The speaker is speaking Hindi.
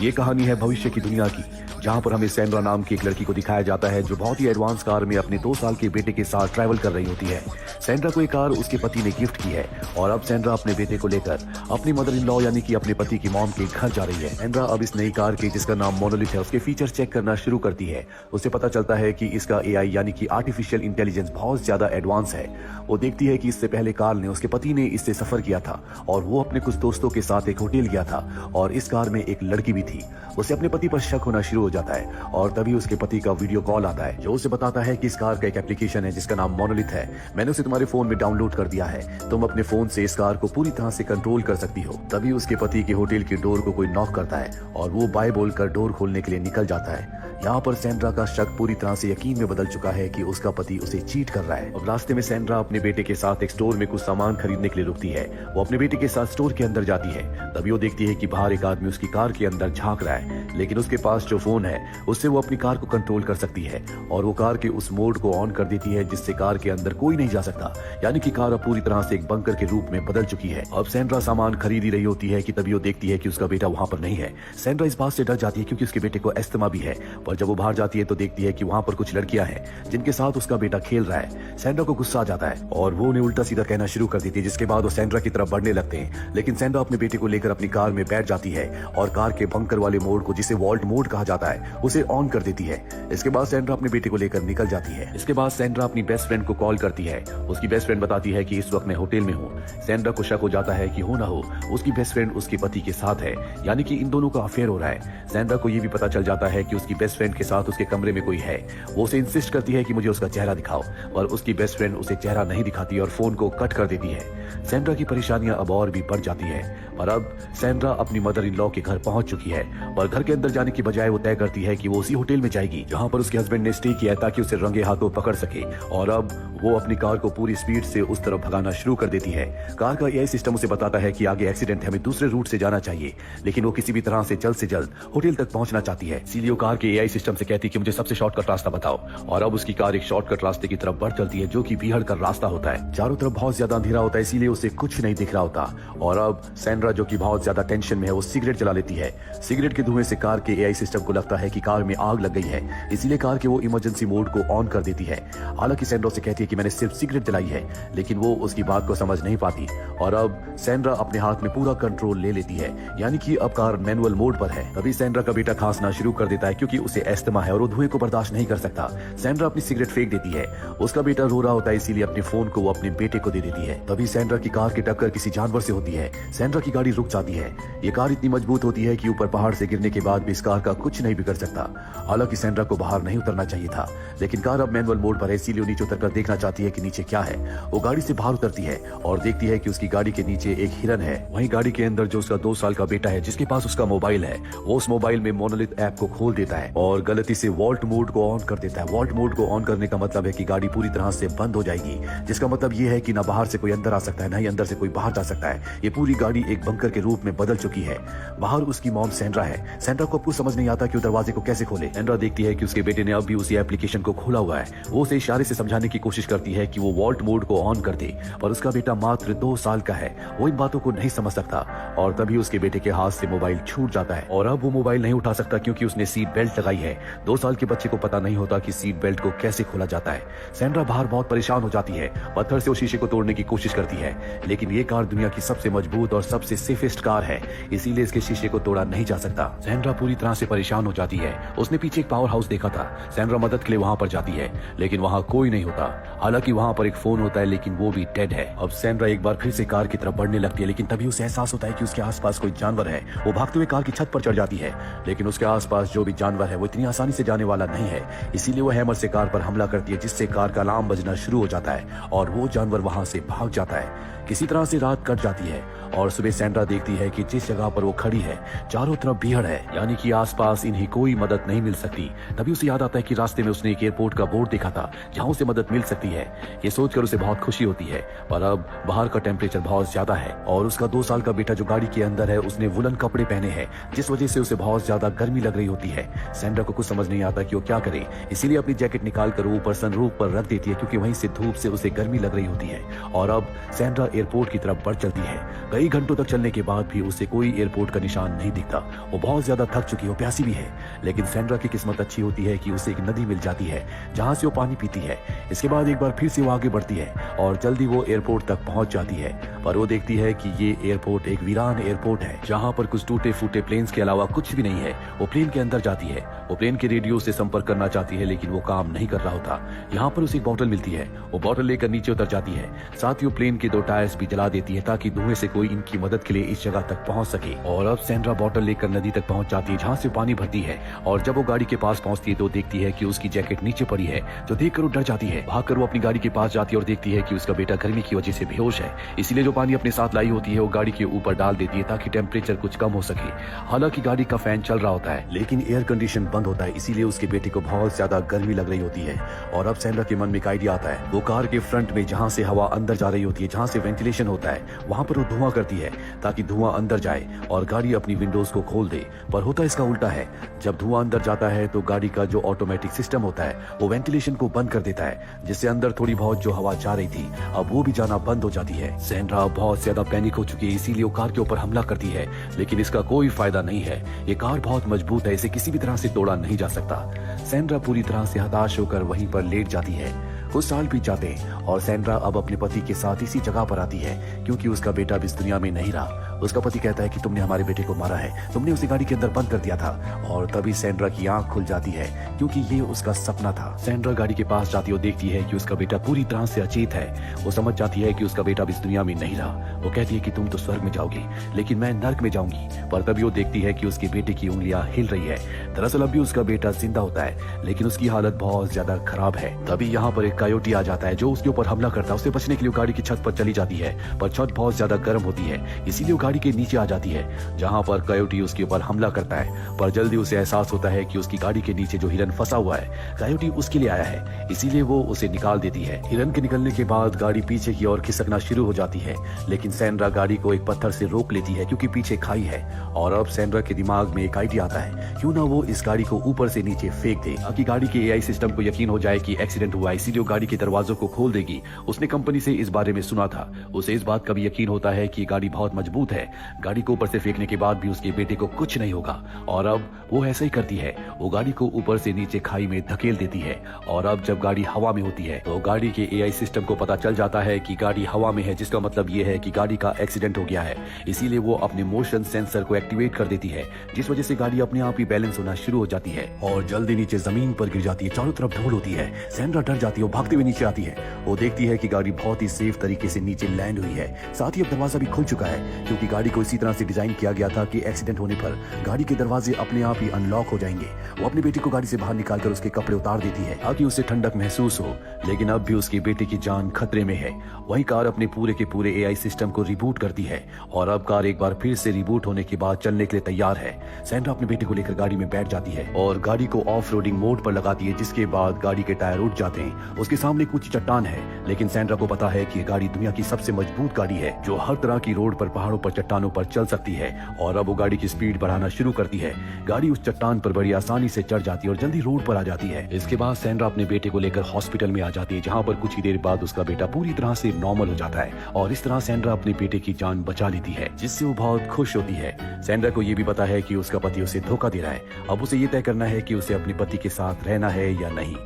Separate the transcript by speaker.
Speaker 1: ये कहानी है भविष्य की दुनिया की, जहां पर हमें सैंड्रा नाम की एक लड़की को दिखाया जाता है जो बहुत ही एडवांस कार में अपने 2 साल के बेटे के साथ ट्रैवल कर रही होती है। सैंड्रा को एक कार उसके पति ने गिफ्ट की है और अब सैंड्रा अपने बेटे को लेकर अपनी मदर इन लॉ यानी कि अपने पति की मॉम के घर जा रही है। सैंड्रा अब इस नई कार के, जिसका नाम मोनोलिथ है, उसके फीचर्स चेक करना शुरू करती है। उसे पता चलता है कि इसका एआई यानी कि आर्टिफिशियल इंटेलिजेंस बहुत ज्यादा एडवांस है। वो देखती है कि इससे पहले कार ने, उसके पति ने इससे सफर किया था और वो अपने कुछ दोस्तों के साथ एक होटल गया था और इस कार में एक लड़की भी थी। उसे अपने पति पर शक होना शुरू हो जाता है और तभी उसके पति का वीडियो कॉल आता है जो उसे बताता है कि इस कार का एक एप्लीकेशन है जिसका नाम मोनोलिथ है। मैंने उसे तुम्हारे फोन में डाउनलोड कर दिया है, तुम अपने फोन से इस कार को पूरी तरह से कंट्रोल कर सकती हो। तभी उसके पति के होटल की डोर को कोई नॉक करता है और वो बाय बोलकर डोर खोलने के लिए निकल जाता है। यहाँ पर सैंड्रा का शक पूरी तरह से यकीन में बदल चुका है कि उसका पति उसे चीट कर रहा है। अब रास्ते में सैंड्रा अपने बेटे के साथ एक स्टोर में कुछ सामान खरीदने के लिए रुकती है। वो अपने बेटे के साथ स्टोर के अंदर जाती है। तभी वो देखती है कि बाहर एक आदमी उसकी कार के अंदर झांक रहा है, लेकिन उसके पास जो फोन है उससे वो अपनी कार को कंट्रोल कर सकती है और वो कार के उस मोड को ऑन कर देती है जिससे कार के अंदर कोई नहीं जा सकता, यानी कि कार अब पूरी तरह से एक बंकर के रूप में बदल चुकी है। अब सैंड्रा सामान खरीद ही रही होती है कि तभी वो देखती है कि उसका बेटा वहां पर नहीं है। सैंड्रा इस बात से डर जाती है क्योंकि उसके बेटे को अस्थमा भी है, पर जब वो बाहर जाती है तो देखती है कि वहां पर कुछ लड़कियां हैं जिनके साथ उसका बेटा खेल रहा है। सैंड्रा को गुस्सा आ जाता है और वो उन्हें उल्टा सीधा कहना शुरू कर देती है, जिसके बाद वो सैंड्रा की तरफ बढ़ने लगते हैं। लेकिन सैंड्रा अपने बेटे को लेकर अपनी कार में बैठ जाती है और कार के बंकर वाले मोड को, जिसे वॉल्ट मोड कहा जाता है, उसे ऑन कर देती है। इसके बाद सैंड्रा अपने बेटे को लेकर निकल जाती है। इसके बाद सैंड्रा अपनी बेस्ट फ्रेंड को कॉल करती है। उसकी बेस्ट फ्रेंड बताती है कि इस वक्त मैं होटल में हूँ। सैंड्रा को शक हो जाता है कि हो ना हो उसकी बेस्ट फ्रेंड उसके पति के साथ है, यानी कि इन दोनों का अफेयर हो रहा है। सैंड्रा को यह भी पता चल जाता है कि उसकी बेस्ट फ्रेंड के साथ उसके कमरे में कोई है। वो उसे इंसिस्ट करती है कि मुझे उसका चेहरा दिखाओ, और उसकी बेस्ट फ्रेंड उसे चेहरा नहीं दिखाती और फोन को कट कर देती है। सैंड्रा की परेशानियां अब और भी बढ़ जाती है, पर अब सैंड्रा अपनी मदर इन लॉ के घर पहुंच चुकी है और घर के अंदर जाने की बजाय वो तय करती है कि वो उसी होटल में जाएगी जहां पर उसके हस्बैंड ने स्टे किया है ताकि उसे रंगे हाथों पकड़ सके। और अब वो अपनी कार को पूरी स्पीड से उस तरफ भगाना शुरू कर देती है। कार का एआई सिस्टम उसे बताता है कि आगे एक्सीडेंट है, हमें दूसरे रूट से जाना चाहिए, लेकिन वो किसी भी तरह से जल्द होटल तक पहुंचना चाहती है। इसीलिए कार के एआई सिस्टम से कहती है कि मुझे सबसे शॉर्टकट रास्ता बताओ, और अब उसकी कार एक शॉर्टकट रास्ते की तरफ बढ़ चलती है जो कि बीहड़ का रास्ता होता है। चारों तरफ बहुत ज्यादा अंधेरा होता है, इसीलिए उसे कुछ नहीं दिख रहा होता। और अब सैंड्रा, जो कि बहुत ज्यादा टेंशन में है, वो सिगरेट जला लेती है। सिगरेट के धुएं से कार के एआई सिस्टम को लगता है कि कार में आग लग गई है, इसीलिए कार के वो इमरजेंसी मोड को ऑन कर देती है। हालांकि सैंड्रा से कहती है कि मैंने सिर्फ सिगरेट जलाई है, लेकिन वो उसकी बात को समझ नहीं पाती। और अब सैंड्रा अपने हाथ में पूरा कंट्रोल ले लेती है, यानी कि अब कार मैनुअल मोड पर है। तभी सैंड्रा का बेटा खांसना शुरू कर देता है क्योंकि उसे अस्थमा है और वो धुएं को बर्दाश्त नहीं कर सकता। सैंड्रा अपनी सिगरेट फेंक देती है। उसका बेटा रो रहा होता है, इसीलिए अपने फोन को वो अपने बेटे को दे देती है। तभी सैंड्रा की कार की टक्कर किसी जानवर से होती है। सैंड्रा की गाड़ी रुक जाती है। ये कार इतनी मजबूत होती है कि ऊपर पहाड़ से गिरने के बाद भी इस कार का कुछ नहीं बिगड़ सकता। हालांकि सैंड्रा को बाहर नहीं उतरना चाहिए था, लेकिन कार अब मैनुअल मोड पर है, इसीलिए नीचे उतरकर देखना चाहती है कि नीचे क्या है। वो गाड़ी से बाहर उतरती है और देखती है कि उसकी गाड़ी के नीचे एक हिरन है। वहीं गाड़ी के अंदर जो उसका 2 साल का बेटा है, जिसके पास उसका मोबाइल है, वो उस मोबाइल में मोनोलिथ ऐप को खोल देता है और गलती से वॉल्ट मोड को ऑन कर देता है। वॉल्ट मोड को ऑन करने का मतलब है कि गाड़ी पूरी तरह से बंद हो जाएगी, जिसका मतलब ये है कि ना बाहर से कोई अंदर आ सकता है, ना ही अंदर से कोई बाहर जा सकता है। ये पूरी गाड़ी एक बंकर के रूप में बदल चुकी है। बाहर उसकी मॉम सैंड्रा है। सैंड्रा को कुछ समझ नहीं आता कि वो दरवाजे को कैसे खोले। सैंड्रा देखती है कि उसके बेटे ने अब भी उसी एप्लीकेशन को खोला हुआ है। वो उसे इशारे से समझाने की कोशिश करती है कि वो वॉल्ट मोड को ऑन कर दे, पर उसका बेटा मात्र 2 साल का है, वो इन बातों को नहीं समझ सकता। और तभी उसके बेटे के हाथ से मोबाइल छूट जाता है और अब वो मोबाइल नहीं उठा सकता क्योंकि उसने सीट बेल्ट लगाई है। 2 साल के बच्चे को पता नहीं होता कि सीट बेल्ट को कैसे खोला जाता है। सैंड्रा बाहर बहुत परेशान हो जाती है। पत्थर से उस शीशे को तोड़ने की कोशिश करती है, लेकिन ये कार दुनिया की सबसे मजबूत और सबसे सेफेस्ट कार है, इसीलिए इसके शीशे को तोड़ा नहीं जा सकता। सैंड्रा पूरी तरह से परेशान हो जाती है। उसने पीछे एक पावर हाउस देखा था। सैंड्रा मदद के लिए वहां पर जाती है, लेकिन वहां कोई नहीं होता। हालांकि वहां पर एक फोन होता है, लेकिन वो भी डेड है। अब सैंड्रा एक बार फिर से कार की तरफ बढ़ने लगती है, लेकिन तभी उसे एहसास होता है कि उसके आसपास कोई जानवर है। वो भागते हुए कार की छत पर चढ़ जाती है, लेकिन उसके आसपास जो भी जानवर है वो इतनी आसानी से जाने वाला नहीं है, इसीलिए वो हैमर से कार पर हमला करती है, जिससे कार का अलार्म बजना शुरू हो जाता है और वो जानवर वहां से भाग जाता है। किसी तरह से रात कट जाती है और सुबह सैंड्रा देखती है कि जिस जगह पर वो खड़ी है चारों तरफ भीड़ है, यानी कि आसपास इन्हें कोई मदद नहीं मिल सकती। तभी उसे याद आता है कि रास्ते में उसने एक एयरपोर्ट का बोर्ड देखा था जहां उसे मदद मिल सकती है। ये सोचकर उसे बहुत खुशी होती है, पर अब बाहर का टेम्परेचर बहुत ज्यादा है और उसका 2 साल का बेटा जो गाड़ी के अंदर है उसने वुलन कपड़े पहने हैं, जिस वजह से उसे बहुत ज्यादा गर्मी लग रही होती है। सैंड्रा को कुछ समझ नहीं आता कि वो क्या करे, इसीलिए अपनी जैकेट निकाल कर ऊपर सनरूफ पर रख देती है क्योंकि वहीं से धूप से उसे गर्मी लग रही होती है। और अब सैंड्रा एयरपोर्ट की तरफ बढ़ चलती है। कई घंटों तक चलने के बाद भी उसे कोई एयरपोर्ट का निशान नहीं दिखता। वो बहुत ज्यादा थक चुकी है, प्यासी भी है। लेकिन सैंड्रा की किस्मत अच्छी होती है कि उसे एक नदी मिल जाती है जहां से वो पानी पीती है। इसके बाद एक बार फिर से वो आगे बढ़ती है और जल्दी वो एयरपोर्ट तक पहुंच जाती है। पर वो देखती है कि ये एयरपोर्ट एक वीरान एयरपोर्ट है जहां पर कुछ टूटे फूटे प्लेन्स के अलावा कुछ भी नहीं है। वो प्लेन के अंदर जाती है। वो प्लेन के रेडियो से संपर्क करना चाहती है लेकिन वो काम नहीं कर रहा होता। यहाँ पर उसे एक बॉटल मिलती है। वो बॉटल लेकर नीचे उतर जाती है। साथ ही वो प्लेन के 2 टायर्स भी जला देती है ताकि धुएं से कोई इनकी मदद के लिए इस जगह तक पहुंच सके। और अब सैंड्रा बॉटल लेकर नदी तक पहुंच जाती है जहां से पानी भरती है। और जब वो गाड़ी के पास पहुंचती है तो देखती है कि उसकी जैकेट नीचे पड़ी है, जो देखकर वो डर जाती है। भागकर वो अपनी गाड़ी के पास जाती है और देखती है कि उसका बेटा गर्मी की वजह से बेहोश है। इसीलिए जो पानी अपने साथ लाई होती है वो गाड़ी के ऊपर डाल देती है ताकि टेम्परेचर कुछ कम हो सके। हालांकि गाड़ी का फैन चल रहा होता है लेकिन एयर कंडीशन बंद होता है, इसीलिए उसके बेटे को बहुत ज्यादा गर्मी लग रही होती है। और अब सैंड्रा के मन में एक आइडिया आता है। वो कार के फ्रंट में जहां से हवा अंदर जा रही होती है, जहां से वेंटिलेशन होता है, वहां पर वो धुआं करती है ताकि धुआं अंदर जाए और गाड़ी अपनी विंडोज को खोल दे। पर होता इसका उल्टा है। जब धुआं अंदर जाता है तो गाड़ी का जो ऑटोमेटिक सिस्टम होता है वो वेंटिलेशन को बंद कर देता है, जिससे अंदर थोड़ी बहुत जो हवा जा रही थी अब वो भी जाना बंद हो जाती है। सैंड्रा बहुत ज्यादा पैनिक हो चुकी है, इसीलिए वो कार के ऊपर हमला करती है। लेकिन इसका कोई फायदा नहीं है। ये कार बहुत मजबूत है, इसे किसी भी तरह से तोड़ा नहीं जा सकता। सैंड्रा पूरी तरह से हताश होकर वहीं पर लेट जाती है। कुछ साल बीत जाते हैं और सैंड्रा अब अपने पति के साथ इसी जगह पर आती है क्योंकि उसका बेटा अब इस दुनिया में नहीं रहा। उसका पति कहता है कि तुमने हमारे बेटे को मारा है, तुमने उसे गाड़ी के अंदर बंद कर दिया था। और तभी सैंड्रा की आंख खुल जाती है क्योंकि ये उसका सपना था। सैंड्रा गाड़ी के पास जाती है और देखती है कि उसका बेटा पूरी तरह से अचेत है। वो समझ जाती है कि उसका बेटा अब इस दुनिया में नहीं रहा। वो कहती है कि तुम तो स्वर्ग में जाओगी लेकिन मैं नर्क में जाऊंगी। पर तभी वो देखती है कि उसके बेटे की उंगलियां हिल रही है। दरअसल अभी उसका बेटा जिंदा होता है लेकिन उसकी हालत बहुत ज्यादा खराब है। तभी यहाँ पर एक कायोटी आ जाता है जो उसके ऊपर हमला करता है। उसे बचने के लिए गाड़ी की छत पर चली जाती है पर छत बहुत ज्यादा गर्म होती है, इसीलिए वो गाड़ी के नीचे आ जाती है जहां पर कायोटी उसके ऊपर हमला करता है। पर जल्दी उसे एहसास होता है कि उसकी गाड़ी के नीचे जो हिरन फंसा हुआ है कायोटी उसके लिए आया है, इसीलिए वो उसे निकाल देती है। हिरन के निकलने के बाद गाड़ी पीछे की ओर खिसकना शुरू हो जाती है लेकिन सैंड्रा गाड़ी को एक पत्थर से रोक लेती है क्योंकि पीछे खाई है। और अब सैंड्रा के दिमाग में एक आइडिया आता है, क्यों ना वो इस गाड़ी को ऊपर से नीचे फेंक दे ताकि गाड़ी के एआई सिस्टम को यकीन हो जाए कि एक्सीडेंट हुआ, इसीलिए गाड़ी के दरवाजों को खोल देगी। उसने कंपनी से इस बारे में सुना था। उसे इस बात का भी यकीन होता है कि गाड़ी बहुत मजबूत है। गाड़ी को ऊपर से फेंकने के बाद भी उसके बेटे को कुछ नहीं होगा। और अब वो ऐसा ही करती है। वो गाड़ी को ऊपर से नीचे खाई में धकेल देती है। और अब जब गाड़ी हवा में होती है तो गाड़ी के एआई सिस्टम को पता चल जाता है कि गाड़ी हवा में है, जिसका मतलब ये है कि गाड़ी का एक्सीडेंट हो गया है। इसीलिए वो अपने मोशन सेंसर को एक्टिवेट कर देती है, जिस वजह से गाड़ी अपने आप ही बैलेंस होना शुरू हो जाती है और जल्दी नीचे जमीन पर गिर जाती है। चारों तरफ धूल होती है। सैंड्रा डर जाती है, वो भागते हुए नीचे आती है। वो देखती है कि गाड़ी बहुत ही सेफ तरीके से नीचे लैंड हुई है। साथ ही अब दरवाजा भी खुल चुका है क्योंकि गाड़ी को इसी तरह से डिजाइन किया गया था कि एक्सीडेंट होने पर गाड़ी के दरवाजे अपने आप ही अनलॉक हो जाएंगे। वो अपने बेटे को गाड़ी से बाहर निकालकर उसके कपड़े उतार देती है ताकि उसे ठंडक महसूस हो, लेकिन अब भी उसके बेटे की जान खतरे में है। वही कार अपने पूरे के पूरे एआई सिस्टम को रिबूट करती है और अब कार एक बार फिर से रिबूट होने के बाद चलने के लिए तैयार है। सैंड्रा अपने बेटे को लेकर गाड़ी में बैठ जाती है और गाड़ी को ऑफ रोडिंग मोड पर लगाती है, जिसके बाद गाड़ी के टायर उठ जाते हैं। उसके सामने कुछ चट्टान है लेकिन सैंड्रा को पता है कि गाड़ी दुनिया की सबसे मजबूत गाड़ी है जो हर तरह की रोड पर, पहाड़ों पर, चट्टानों पर चल सकती है। और अब वो गाड़ी की स्पीड बढ़ाना शुरू करती है। गाड़ी उस चट्टान पर बड़ी आसानी से चढ़ जाती है और जल्दी रोड पर आ जाती है। इसके बाद सैंड्रा अपने बेटे को लेकर हॉस्पिटल में आ जाती है जहां पर कुछ ही देर बाद उसका बेटा पूरी तरह से नॉर्मल हो जाता है और इस तरह सैंड्रा अपने बेटे की जान बचा लेती है, जिससे वो बहुत खुश होती है। सैंड्रा को ये भी पता है कि उसका पति उसे धोखा दे रहा है। अब उसे ये तय करना है कि उसे अपने पति के साथ रहना है या नहीं।